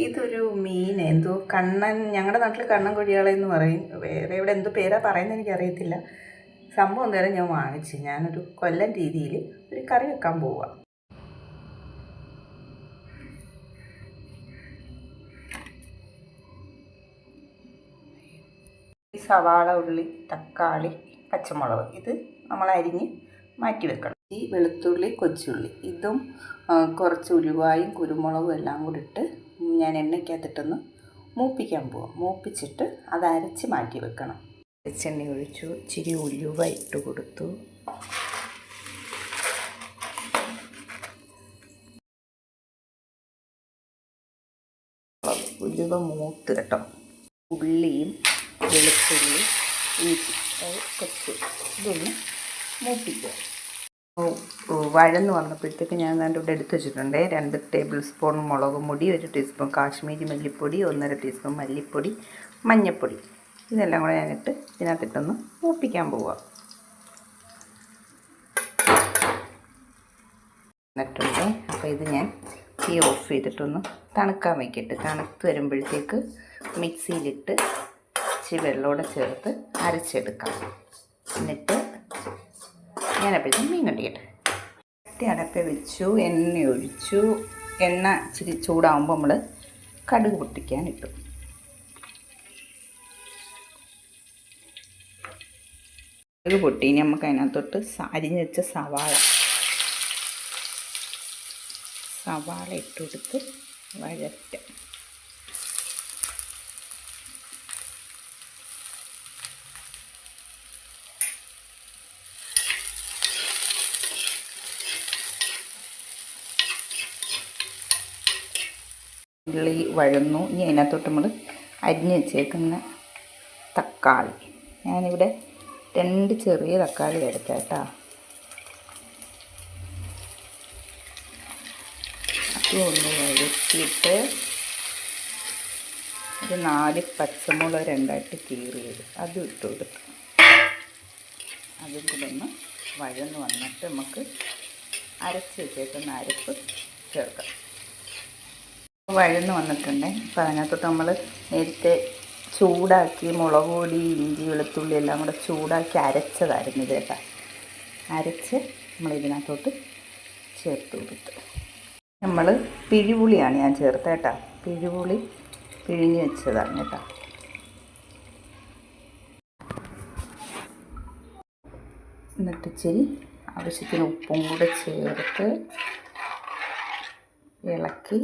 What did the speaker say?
ഇതൊരു മീൻ എന്തോ കണ്ണൻ, ഞങ്ങളുടെ നാട്ടിൽ കണ്ണൻ കൊഴിയാളെന്ന് പറയും, വേറെ ഇവിടെ എന്തോ പേരാ പറയുന്നത് എനിക്കറിയത്തില്ല. സംഭവം എന്തായാലും ഞാൻ വാങ്ങിച്ചു. ഞാനൊരു കൊല്ലം രീതിയിൽ ഒരു കറി വെക്കാൻ പോവുക. ഈ സവാള, ഉള്ളി, തക്കാളി, പച്ചമുളക് ഇത് നമ്മൾ അരിഞ്ഞ് മാറ്റി വെക്കണം. ഈ വെളുത്തുള്ളി, കൊച്ചുള്ളി ഇതും കുറച്ച് ഉലുവായും കുരുമുളകും എല്ലാം കൂടി ഇട്ട് ഞാൻ എണ്ണയ്ക്കകത്തിട്ടൊന്ന് മൂപ്പിക്കാൻ പോവാം. മൂപ്പിച്ചിട്ട് അത് അരച്ച് മാറ്റി വെക്കണം. വെളിച്ചെണ്ണ ഒഴിച്ചു, ഇച്ചിരി ഉലുവ ഇട്ട് കൊടുത്തു. ഉലുവ മൂത്ത് കേട്ടോ. ഉള്ളിയും വെളുത്തുള്ളി, ഇഞ്ചി, കൊച്ചു ഇതൊന്ന് മൂപ്പിക്കുക. വഴന്ന് വന്നപ്പോഴത്തേക്ക് ഞാൻ ഇവിടെ എടുത്ത് വെച്ചിട്ടുണ്ട് 2 ടേബിൾ സ്പൂൺ മുളക് പൊടി, 1 ടീസ്പൂൺ കാശ്മീരി മല്ലിപ്പൊടി, 1.5 ടീസ്പൂൺ മല്ലിപ്പൊടി, മഞ്ഞൾപ്പൊടി ഇതെല്ലാം കൂടെ ഞാനിട്ട് ഇതിനകത്തിട്ടൊന്ന് മൂപ്പിക്കാൻ പോവുക. എന്നിട്ടുണ്ട്. അപ്പോൾ ഇത് ഞാൻ തീ ഓഫ് ചെയ്തിട്ടൊന്ന് തണുക്കാൻ വയ്ക്കട്ടെ. തണുത്ത് വരുമ്പോഴത്തേക്ക് മിക്സിയിലിട്ട് ഇച്ചിരി വെള്ളമോടെ ചേർത്ത് അരച്ചെടുക്കാം. എന്നിട്ട് ഞാനപ്പോഴത്തേക്കും മീൻ കണ്ടിക്കട്ടെ. അടപ്പ വെച്ചു, എണ്ണ ഒഴിച്ചു. എണ്ണ ഇച്ചിരി ചൂടാകുമ്പോൾ നമ്മൾ കടുക് പൊട്ടിക്കാനിട്ടു. കടുക് പൊട്ടി നമുക്ക് അതിനകത്തോട്ട് അരിഞ്ഞ് വെച്ച സവാള ഇട്ട് കൊടുത്ത് വഴറ്റാം. ഉള്ളി വഴന്നു. ഇനി അതിനകത്തോട്ട് നമ്മൾ അരിഞ്ഞ് വെച്ചേക്കുന്ന തക്കാളി, ഞാനിവിടെ 2 ചെറിയ തക്കാളി എടുക്കാം കേട്ടോ. അതൊന്ന് വഴറ്റിയിട്ട് ഒരു 4 പച്ചമുളക് 2ആയിട്ട് കീറിയത് അതും ഇട്ട് കൊടുക്കും. അതും കൂടെ ഒന്ന് വഴന്ന് വന്നിട്ട് നമുക്ക് അരച്ച് വെച്ചേക്കുന്ന അരപ്പ് ചേർക്കാം. വഴന്ന് വന്നിട്ടുണ്ട്. അപ്പോൾ അതിനകത്തോട്ട് നമ്മൾ നേരത്തെ ചൂടാക്കി മുളക് പൊടി, ഇഞ്ചി, വെളുത്തുള്ളി എല്ലാം കൂടെ ചൂടാക്കി അരച്ചതായിരുന്നു ഇത് കേട്ടോ. അരച്ച് നമ്മളിതിനകത്തോട്ട് ചേർത്ത് കൊടുത്ത് നമ്മൾ പിഴിപുളിയാണ് ഞാൻ ചേർത്ത് കേട്ടോ. പിഴിപുളി പിഴിഞ്ഞ് വെച്ചതാണ് കേട്ടോ. എന്നിട്ട് ഇച്ചിരി ആവശ്യത്തിന് ഉപ്പും കൂടെ ചേർത്ത് ഇളക്കി